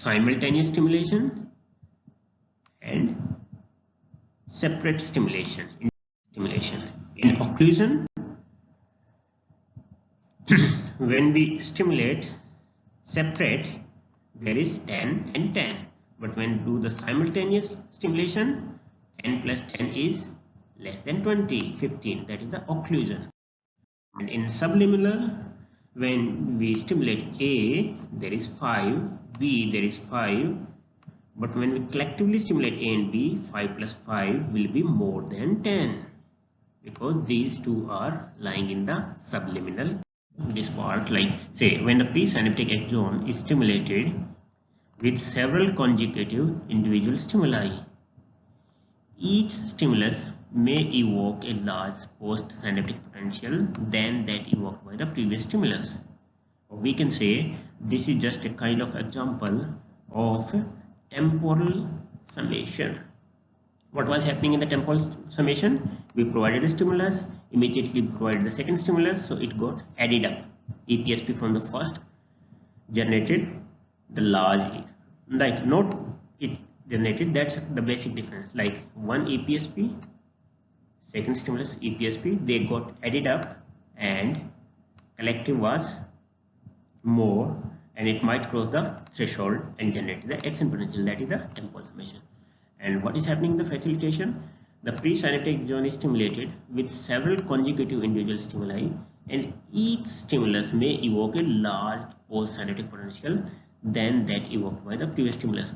simultaneous stimulation and separate stimulation. In occlusion, when we stimulate separate, there is 10 and 10, but when do the simultaneous stimulation, n plus 10 is less than 20, 15, that is the occlusion. And in subliminal, when we stimulate A, there is 5, B, there is 5, but when we collectively stimulate A and B, 5 plus 5 will be more than 10, because these two are lying in the subliminal. This part, like say when the presynaptic axon is stimulated with several consecutive individual stimuli, each stimulus may evoke a large post-synaptic potential than that evoked by the previous stimulus. We can say this is just a kind of example of temporal summation. What was happening in the temporal summation? We provided a stimulus, immediately provided the second stimulus, so it got added up. EPSP from the first generated the large, like not it generated, that's the basic difference. Like one EPSP, second stimulus EPSP, they got added up and collective was more, and it might cross the threshold and generate the action potential, that is the temporal summation. And what is happening in the facilitation? The presynaptic axon is stimulated with several consecutive individual stimuli, and each stimulus may evoke a large post-synaptic potential than that evoked by the previous stimulus.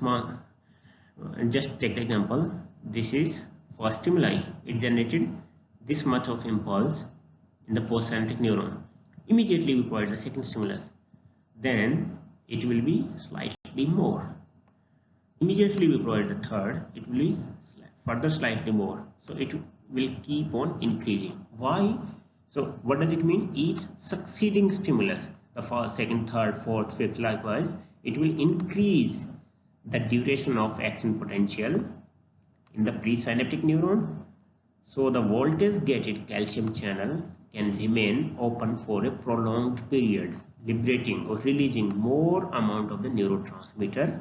And just take the example, this is first stimuli, it generated this much of impulse in the post-synaptic neuron. Immediately we provide the second stimulus, then it will be slightly more. Immediately we provide the third, it will be further slightly more. So it will keep on increasing. Why? So what does it mean? Each succeeding stimulus, the first, second, third, fourth, fifth, likewise, it will increase the duration of action potential in the presynaptic neuron. So the voltage gated calcium channel can remain open for a prolonged period, liberating or releasing more amount of the neurotransmitter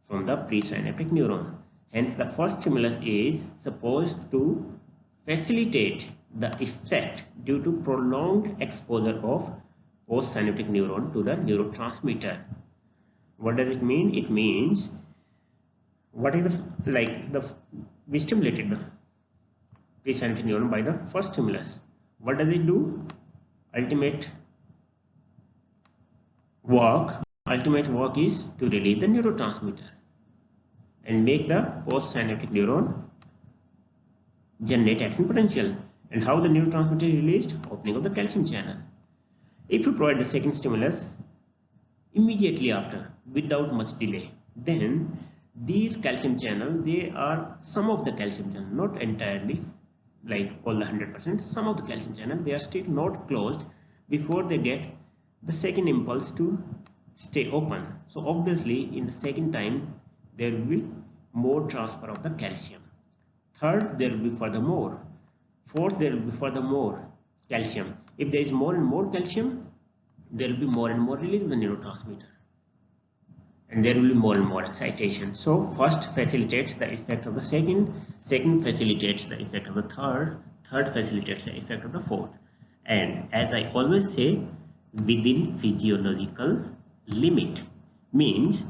from the presynaptic neuron. Hence, the first stimulus is supposed to facilitate the effect due to prolonged exposure of postsynaptic neuron to the neurotransmitter. What does it mean? It means, what is we stimulated the presynaptic neuron by the first stimulus. What does it do? Ultimate work is to release the neurotransmitter and make the postsynaptic neuron generate action potential. And how the neurotransmitter is released? Opening of the calcium channel. If you provide the second stimulus immediately after, without much delay, then these calcium channels, they are some of the calcium channel, not entirely like all the 100%, some of the calcium channel, they are still not closed before they get the second impulse to stay open. So obviously in the second time there will be more transfer of the calcium. Third, there will be furthermore. Fourth, there will be furthermore calcium. If there is more and more calcium, there will be more and more release of the neurotransmitter, and there will be more and more excitation. So first facilitates the effect of the second facilitates the effect of the third facilitates the effect of the fourth. And as I always say, within physiological limit, means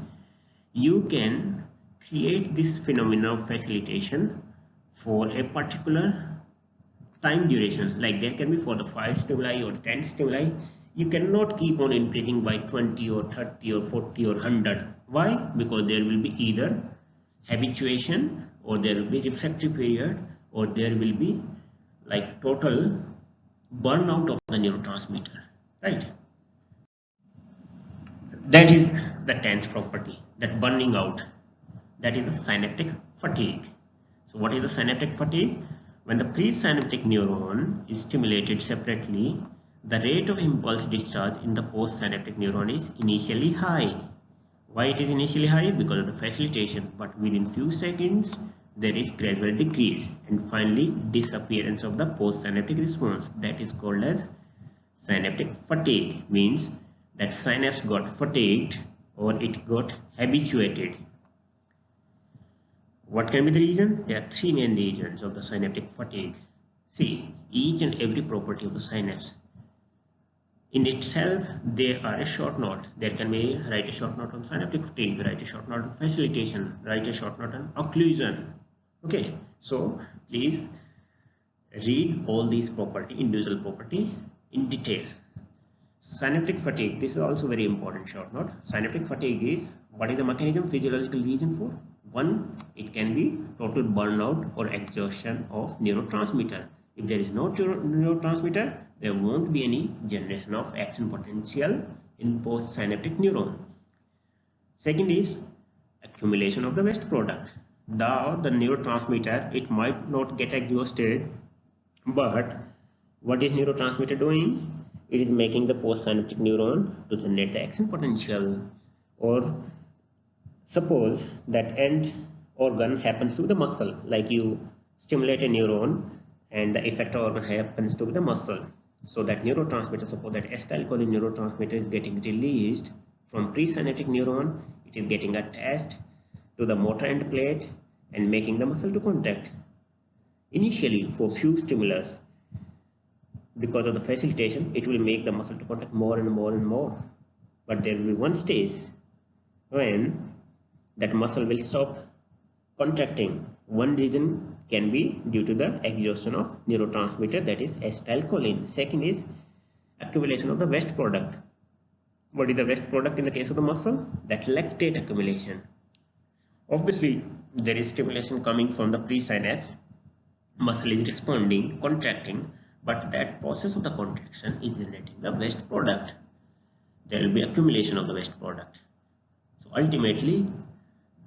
you can create this phenomenon of facilitation for a particular time duration. Like there can be for the 5 stimuli or 10 stimuli. You cannot keep on increasing by 20 or 30 or 40 or 100. Why? Because there will be either habituation, or there will be refractory period, or there will be like total burnout of the neurotransmitter, right? That is the 10th property, that burning out, that is the synaptic fatigue. So what is the synaptic fatigue? When the presynaptic neuron is stimulated separately, the rate of impulse discharge in the postsynaptic neuron is initially high. Why it is initially high? Because of the facilitation, but within few seconds there is gradual decrease, and finally disappearance of the postsynaptic response. That is called as synaptic fatigue. Means that synapse got fatigued or it got habituated. What can be the reason? There are three main reasons of the synaptic fatigue. See, each and every property of the synapse in itself, they are a short note. There can be write a short note on synaptic fatigue, write a short note on facilitation, write a short note on occlusion. Okay, so please read all these property, individual property in detail. Synaptic fatigue, this is also very important short note. Synaptic fatigue is, what is the mechanism, physiological reason for? One, it can be total burnout or exhaustion of neurotransmitter. If there is no neurotransmitter, there won't be any generation of action potential in postsynaptic neuron. Second is accumulation of the waste product. Now the neurotransmitter, it might not get exhausted, but what is neurotransmitter doing? It is making the postsynaptic neuron to generate the action potential. Or suppose that end organ happens to the muscle, like you stimulate a neuron and the effector organ happens to the muscle. So that neurotransmitter, suppose that acetylcholine neurotransmitter is getting released from presynaptic neuron, it is getting attached to the motor end plate and making the muscle to contract. Initially, for few stimulus, because of the facilitation, it will make the muscle to contract more and more and more. But there will be one stage when that muscle will stop contracting. One reason can be due to the exhaustion of neurotransmitter, that is acetylcholine. Second is accumulation of the waste product. What is the waste product in the case of the muscle? That lactate accumulation. Obviously, there is stimulation coming from the presynapse. Muscle is responding, contracting, but that process of the contraction is generating the waste product. There will be accumulation of the waste product. So ultimately,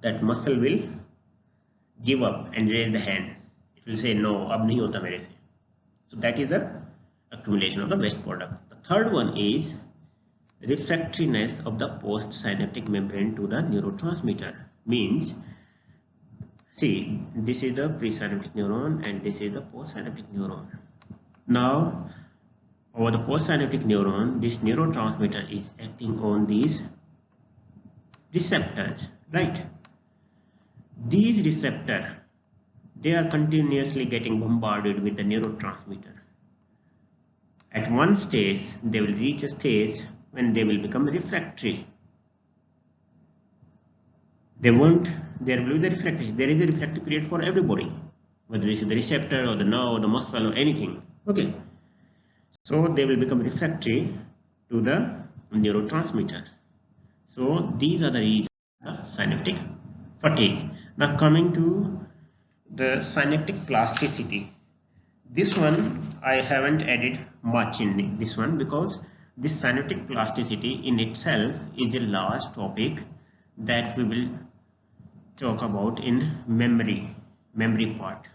that muscle will give up and raise the hand. It will say, no, ab nahi hota mere se. So that is the accumulation of the waste product. The third one is refractoriness of the postsynaptic membrane to the neurotransmitter. Means, see, this is the presynaptic neuron and this is the postsynaptic neuron. Now, over the postsynaptic neuron, this neurotransmitter is acting on these receptors, right? These receptors, they are continuously getting bombarded with the neurotransmitter. At one stage, they will reach a stage when they will become refractory. There will be the refractory. There is a refractory period for everybody, whether it is the receptor or the nerve or the muscle or anything. Okay, so they will become refractory to the neurotransmitter. So these are the reasons of the synaptic fatigue. Now coming to the synaptic plasticity. This one I haven't added much in this one because this synaptic plasticity in itself is a large topic that we will talk about in memory part,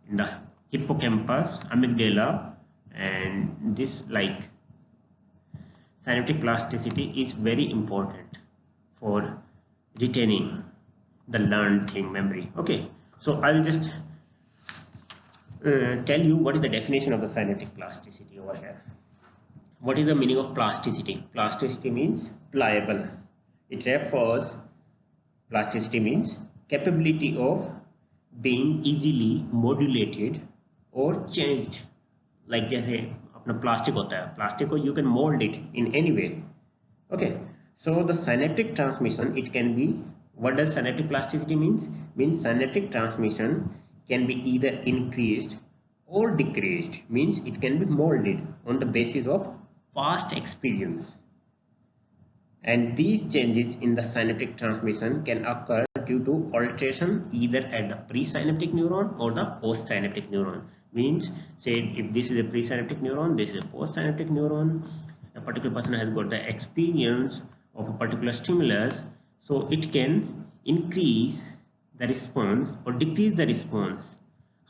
in the hippocampus, amygdala, and this, like, synaptic plasticity is very important for retaining the learned thing, memory. Okay, so I will just tell you what is the definition of the synaptic plasticity over here. What is the meaning of plasticity? Plasticity means pliable. It refers, plasticity means capability of being easily modulated or changed. Like जैसे अपना plastic होता है, plastic को you can mold it in any way. Okay, so the synaptic transmission, it can be, what does synaptic plasticity means? Means synaptic transmission can be either increased or decreased. Means it can be molded on the basis of past experience. And these changes in the synaptic transmission can occur due to alteration either at the presynaptic neuron or the postsynaptic neuron. Means, say if this is a presynaptic neuron, this is a postsynaptic neuron, a particular person has got the experience of a particular stimulus, so it can increase the response or decrease the response,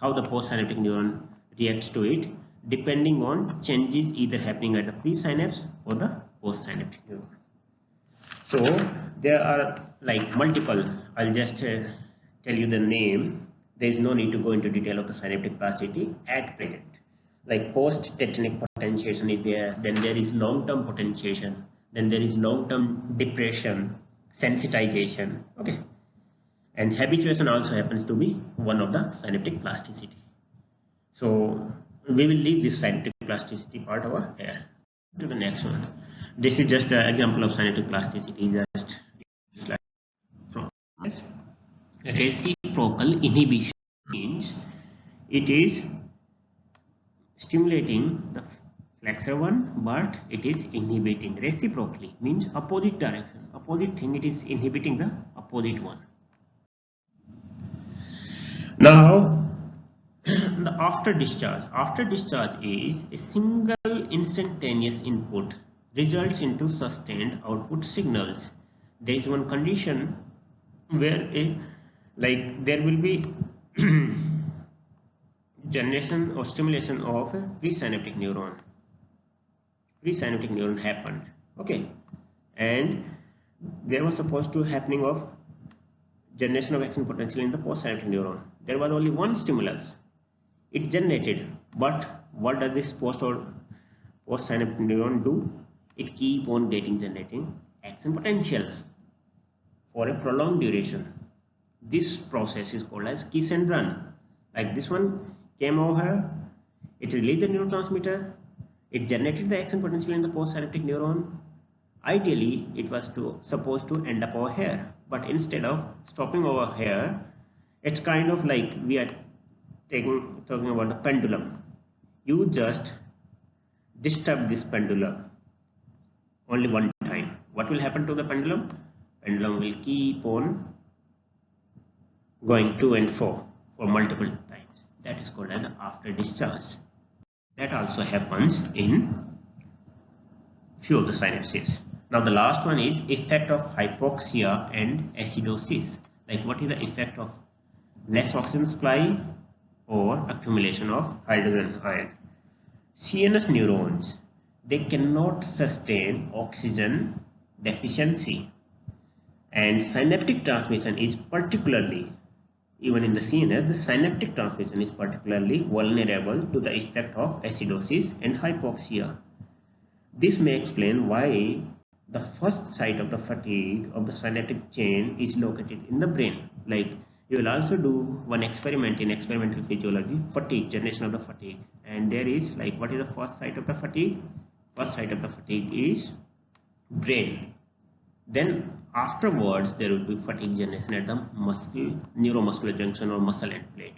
how the postsynaptic neuron reacts to it, depending on changes either happening at the presynapse or the postsynaptic neuron. So there are like multiple, I'll just tell you the name. There is no need to go into detail of the synaptic plasticity at present. Like post-tetanic potentiation is there, then there is long-term potentiation, then there is long-term depression, sensitization. Okay, and habituation also happens to be one of the synaptic plasticity. So we will leave this synaptic plasticity part over here. To the next one. This is just an example of synaptic plasticity. Just slide from this. Reciprocal inhibition means it is stimulating the flexor one, but it is inhibiting reciprocally, means opposite direction, opposite thing. It is inhibiting the opposite one. Now the after discharge is a single instantaneous input results into sustained output signals. There is one condition where there will be generation or stimulation of a presynaptic neuron. Presynaptic neuron happened, okay, and there was supposed to happening of generation of action potential in the postsynaptic neuron. There was only one stimulus. It generated, but what does this postsynaptic neuron do? It keep on generating action potential for a prolonged duration. This process is called as kiss and run. Like this one came over here, it released the neurotransmitter, it generated the action potential in the postsynaptic neuron. Ideally, it was supposed to end up over here, but instead of stopping over here, it's kind of like we are talking about the pendulum. You just disturb this pendulum only one time. What will happen to the pendulum? Pendulum will keep on going to and fro for multiple times. That is called as after discharge. That also happens in few of the synapses. Now the last one is effect of hypoxia and acidosis. Like what is the effect of less oxygen supply or accumulation of hydrogen ion? CNS neurons, they cannot sustain oxygen deficiency, and synaptic transmission is particularly, even in the CNS, the synaptic transmission is particularly vulnerable to the effect of acidosis and hypoxia. This may explain why the first site of the fatigue of the synaptic chain is located in the brain. Like you will also do one experiment in experimental physiology, fatigue, generation of the fatigue, and there is like, what is the first site of the fatigue? First site of the fatigue is brain. Then afterwards there will be fatigue generation at the neuromuscular junction or muscle end plate.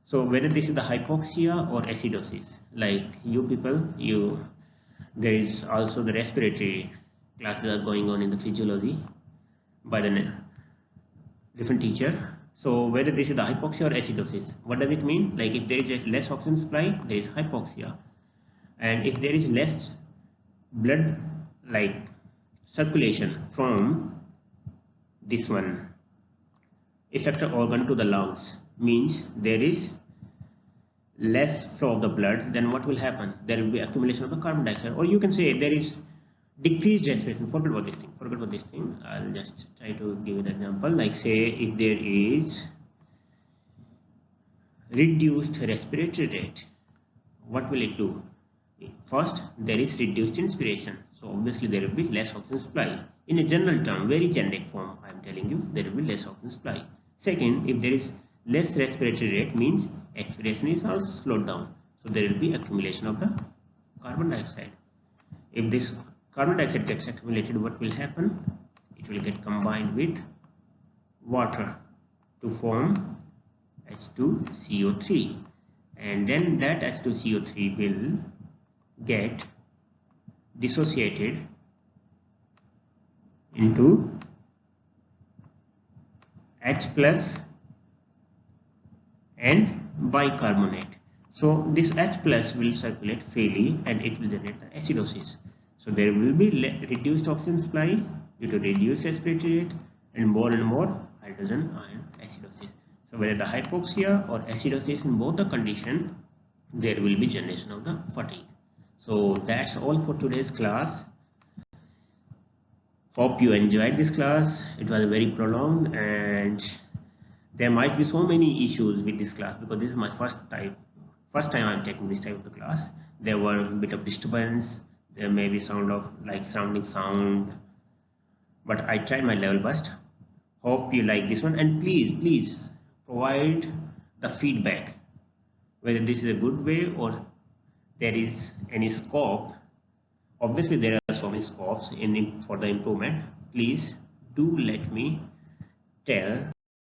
So whether this is the hypoxia or acidosis, like you people, there is also the respiratory classes are going on in the physiology by the different teacher. So whether this is the hypoxia or acidosis, what does it mean? Like if there is a less oxygen supply, there is hypoxia, and if there is less blood like circulation from this one effector organ to the lungs, means there is less flow of the blood, then what will happen? There will be accumulation of the carbon dioxide, or you can say there is decreased respiration. Forget about this thing. I'll just try to give an example. Like say if there is reduced respiratory rate, what will it do? First, there is reduced inspiration, so obviously there will be less oxygen supply. In a general term, very generic form, I am telling you, there will be less oxygen supply. Second, if there is less respiratory rate, means expiration is also slowed down, so there will be accumulation of the carbon dioxide. If this carbon dioxide gets accumulated, what will happen? It will get combined with water to form H2CO3, and then that H2CO3 will get dissociated into H plus and bicarbonate. So this H plus will circulate freely and it will generate the acidosis. So there will be reduced oxygen supply due to reduced respiratory rate and more hydrogen ion acidosis. So whether the hypoxia or acidosis, in both the condition, there will be generation of the fatigue. So that's all for today's class. Hope you enjoyed this class. It was very prolonged and there might be so many issues with this class because this is my first time I'm taking this type of the class. There were a bit of disturbance. There may be sound of like surrounding sound. but I tried my level best. Hope you like this one, and please provide the feedback whether this is a good way or there is any scope. Obviously there are so many scopes for the improvement. Please do let me tell